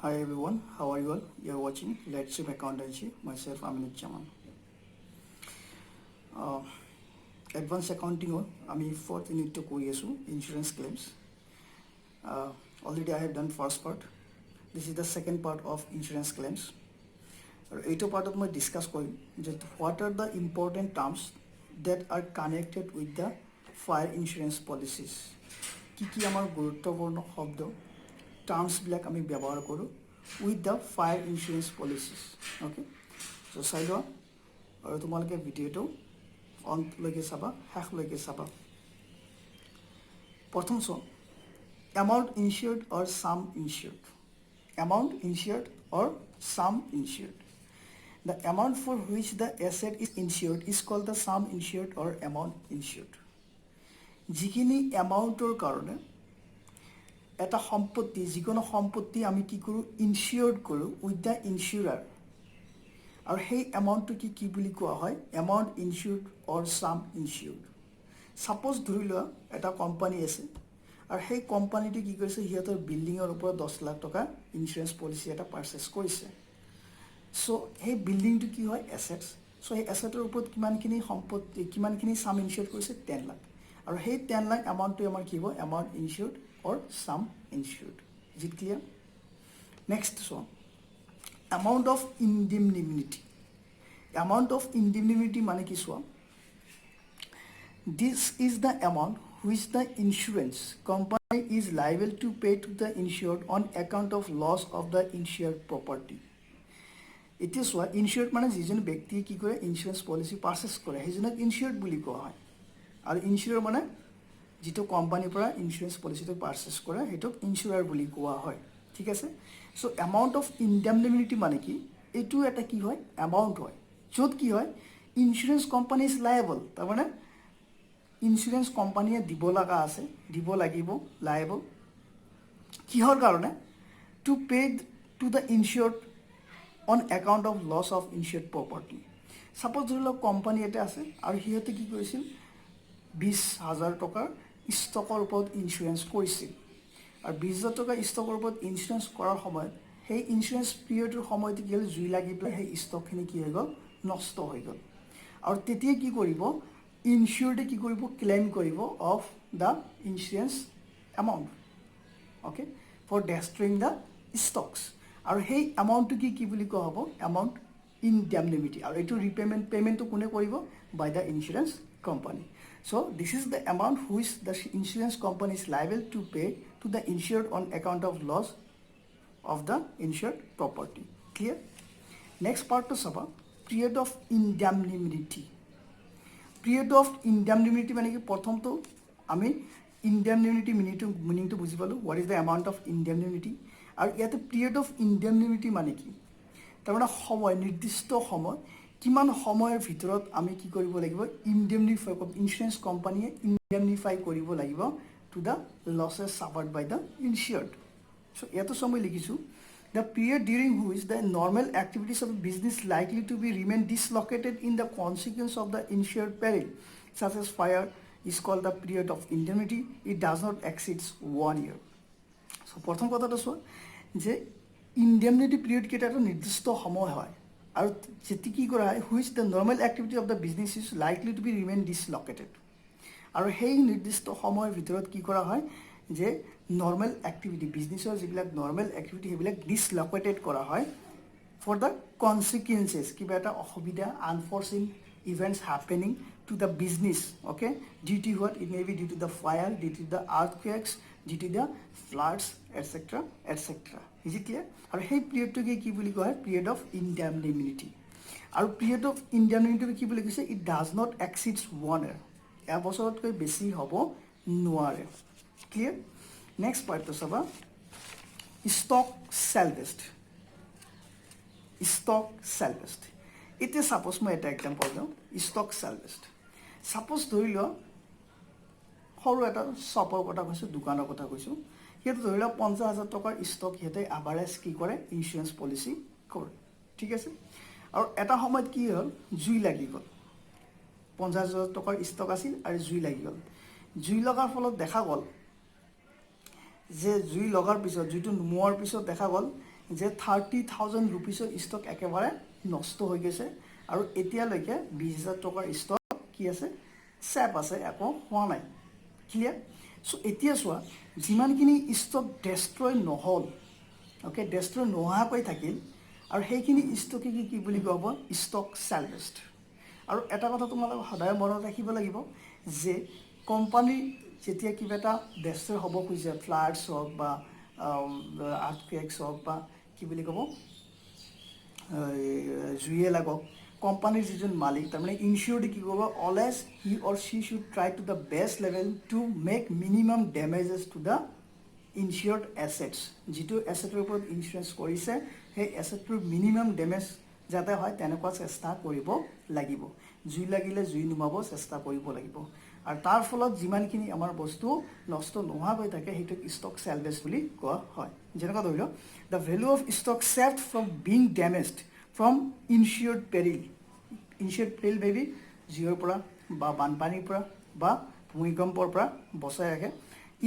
Hi everyone, how are you all? You're watching Let's Ship Accountancy. Myself, Aminat Chaman. Advanced accounting আমি fourth unit to কৰি আছো insurance claims. Already I have done first part. This is the second part of insurance claims. আৰু এইটো পাৰ্টত মই discuss কৰিম যে what are the important terms that are connected with the fire insurance policies. কি আমাৰ গুৰুত্বপূৰ্ণ শব্দ টাৰ্মস বিলাক আমি ব্যৱহাৰ কৰোঁ with the fire insurance policies. Okay, so চাই লোৱা আৰু তোমালোকে ভিডিঅ'টো অন্তলৈকে চাবা শেষলৈকে চাবা প্ৰথম চ amount insured or sum insured. Amount insured or sum insured. The amount for which the asset is insured is called the sum insured or amount insured. যিখিনি এমাউণ্টৰ কাৰণে এটা সম্পত্তি যিকোনো সম্পত্তি আমি কি কৰোঁ ইনচিয়ৰ্ড কৰোঁ উইথ দ্য ইনচুৰাৰ আৰু সেই এমাউণ্টটো কি বুলি কোৱা হয় এমাউণ্ট ইনচিয়ৰ্ড অৰ সাম ইনচিয়ৰ্ড সাপোজ ধৰি লোৱা এটা কোম্পানী আছে আৰু সেই কোম্পানীটো কি কৰিছে সিহঁতৰ বিল্ডিঙৰ ওপৰত 10 লাখ টকা ইনসুৰেন্স পলিচি এটা পাৰচেজ কৰিছে সো সেই বিল্ডিংটো কি হয় এছেটছ সো এই এছেটৰ ওপৰত কিমানখিনি সম্পত্তি কিমানখিনি সাম ইনচিয়ৰ্ড কৰিছে 10 লাখ আৰু সেই 10 লাখ এমাউণ্টটো আমাৰ কি হ'ব amount ইনচিয়ৰ্ড or sum insured. Is it clear? Next one, amount of indemnity. Amount of indemnity মানে কি সোয়া this is the amount which the insurance company is liable to pay to the insured on account of loss of the insured property. It is what insured মানে যিজন ব্যক্তি কি কৰে insurance policy purchase কৰে সেইজনক ইনসুred বুলি কোৱা হয় আৰু ইনসুৰৰ মানে যিটো কোম্পানীৰ পৰা ইনসুৰেন্স পলিচিটো পাৰচেজ কৰে হেতুক ইনসুৰাৰ বুলি কোৱা হয় ঠিক আছে সো এমাউণ্ট অফ ইনডেমনিটি মানে কি এটো এটা কি হয় এমাউণ্ট হয় যত কি হয় ইনসুৰেন্স কোম্পানী ইজ লায়েবল তাৰ মানে ইনসুৰেন্স কোম্পানীয়ে দিব লগা আছে দিব লাগিব লায়েবল কিহৰ কাৰণে to pay to the insured on account of loss of insured property suppose ধৰি লওক কোম্পানী এটা আছে আৰু সিহঁতে কি কৰিছিল 20,000 টকাৰ ষ্টকৰ ওপৰত ইনসুৰেন্স কৰিছিল আৰু 20,000 টকা ষ্টকৰ ওপৰত ইনসুৰেন্স কৰাৰ সময়ত সেই ইনসুৰেন্স পিৰিয়ডৰ সময়ত কি হ'ল জুই লাগি পেলাই সেই ষ্টকখিনি কি হৈ গ'ল নষ্ট হৈ গ'ল আৰু তেতিয়া কি কৰিব ইনসুৰডে কি কৰিব ক্লেইম কৰিব of the insurance amount okay for destroying the stocks আৰু সেই এমাউণ্টটো কি বুলি কোৱা হ'ব এমাউণ্ট ইনডেমনিটি আৰু এইটো পেমেণ্টটো কোনে কৰিব by the insurance company. So this is the amount which the insurance company is liable to pay to the insured on account of loss of the insured property. Clear? Next part to saba period of indemnity. Period of indemnity মানে কি প্ৰথম তো আমি indemnity meaning to বুজি পালো what is the amount of indemnity আৰু ইয়াতে period of indemnity মানে কি তাৰ মানে সময় নিৰ্দিষ্ট সময় কিমান সময়ৰ ভিতৰত আমি কি কৰিব লাগিব ইনডেমনিফাই ইনসুৰেন্স কোম্পানীয়ে ইনডেমনিফাই কৰিব লাগিব to the losses suffered by the insured so এটো সময় লিখিছো the period during which the normal activities of business likely to be remain dislocated in the consequence of the insured peril such as fire is called the period of indemnity. It does not exceeds 1 year. So প্ৰথম কথাটো চোৱা যে indemnity period কেইটা এটা নিৰ্দিষ্ট সময় হয় আৰু যেতি কি কৰা হয় which the normal activity of the business is likely to be remain dislocated আৰু সেই নিৰ্দিষ্ট সময়ৰ ভিতৰত কি কৰা হয় যে নৰ্মেল এক্টিভিটি বিজনেছৰ যিবিলাক নৰ্মেল এক্টিভিটি সেইবিলাক ডিসলোকেটেড কৰা হয় ফৰ দ্য কনসিকুৱেন্সেছ কিবা এটা অসুবিধা unforeseen events happening to the business okay due to what it may be due to the fire due to the earthquakes due to the floods etcetera etcetera is it clear আৰু সেই পিৰিয়ডটোকে কি বুলি কোৱা হয় পিৰিয়ড অফ ইনডেমনিটি আৰু period of indemnity কি বুলি কৈছে it does not exceeds 1 year এবছৰতকৈ বেছি হ'ব নোৱাৰে ক্লিয়াৰ নেক্সট পাৰ্টটো চাবা ষ্টক চেলভেষ্ট এতিয়া সাপোজ মই এটা এক্সাম্পল দিওঁ ষ্টক চেলভেষ্ট সাপোজ ধৰি লোৱা সৰু এটা শ্বপৰ কথা কৈছোঁ দোকানৰ কথা কৈছোঁ সিহঁতে ধৰি লওক 50,000 টকাৰ ষ্টক সিহঁতে এভাৰেজ কি কৰে ইনসুৰেন্স পলিচি কৰে ঠিক আছে আৰু এটা সময়ত কি হ'ল জুই লাগি গ'ল 50,000 টকাৰ ষ্টক আছিল আৰু জুই লাগি গ'ল জুই লগাৰ ফলত দেখা গ'ল যে জুই লগাৰ পিছত জুইটো নুমুৱাৰ পিছত দেখা গ'ল যে 30,000 ৰুপিছৰ ষ্টক একেবাৰে নষ্ট হৈ গৈছে আৰু এতিয়ালৈকে 20,000 টকাৰ ষ্টক কি আছে চেপ আছে একো হোৱা নাই ক্লিয়াৰ সো এতিয়া চোৱা যিমানখিনি ষ্টক ডেষ্ট্ৰয় নহ'ল অ'কে ডেষ্ট্ৰয় নোহোৱাকৈ থাকিল আৰু সেইখিনি ষ্টকে কি বুলি কোৱা হ'ব ষ্টক চেলভেষ্ট আৰু এটা কথা তোমালোকে সদায় মনত ৰাখিব লাগিব যে কোম্পানী যেতিয়া কিবা এটা ডেষ্ট্ৰয় হ'ব খুজিছে ফ্লাডছ হওক বা আৰ্থকুৱেকছ হওক বা কি বুলি ক'ব জুয়ে লাগক কোম্পানীৰ যিজন মালিক তাৰমানে ইনচিয়ৰ্ড কি ক'ব always he or she should try to the best level to make minimum damages to the insured assets যিটো এছেটৰ ওপৰত ইঞ্চুৰেঞ্চ কৰিছে সেই এছেটটোৰ মিনিমাম ডেমেজ যাতে হয় তেনেকুৱা চেষ্টা কৰিব লাগিব জুই লাগিলে জুই নুমাব চেষ্টা কৰিব লাগিব আৰু তাৰ ফলত যিমানখিনি আমাৰ বস্তু নষ্ট নোহোৱাকৈ থাকে সেইটোক ষ্টক চেলভেজ বুলি কোৱা হয় যেনেকুৱা ধৰি লওক the value of stock saved from being damaged from insured peril বেবি জুইৰ পৰা বা বানপানীৰ পৰা বা ভূমিকম্পৰ পৰা বচাই ৰাখে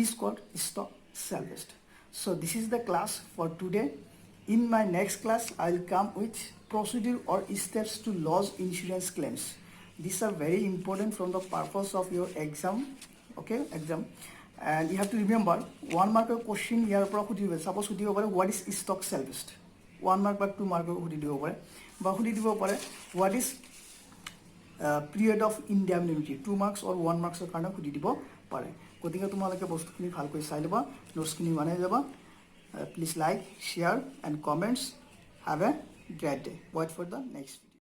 is called stock salvaged. So this is the class for today. In my next class, I will come with procedure or steps to lodge insurance claims. These are very important from the purpose of your exam. Okay, exam. And you have to remember, 1 mark question here. Suppose what is stock salvaged? 1 mark but 2 mark what is period of indemnity? 2 marks or 1 marks kind of pare. গতিকে তোমালোকে বস্তুখিনি ভালকৈ চাই ল'বা নোটছখিনি বনাই যাবা please like share and comments have a great day wait for the next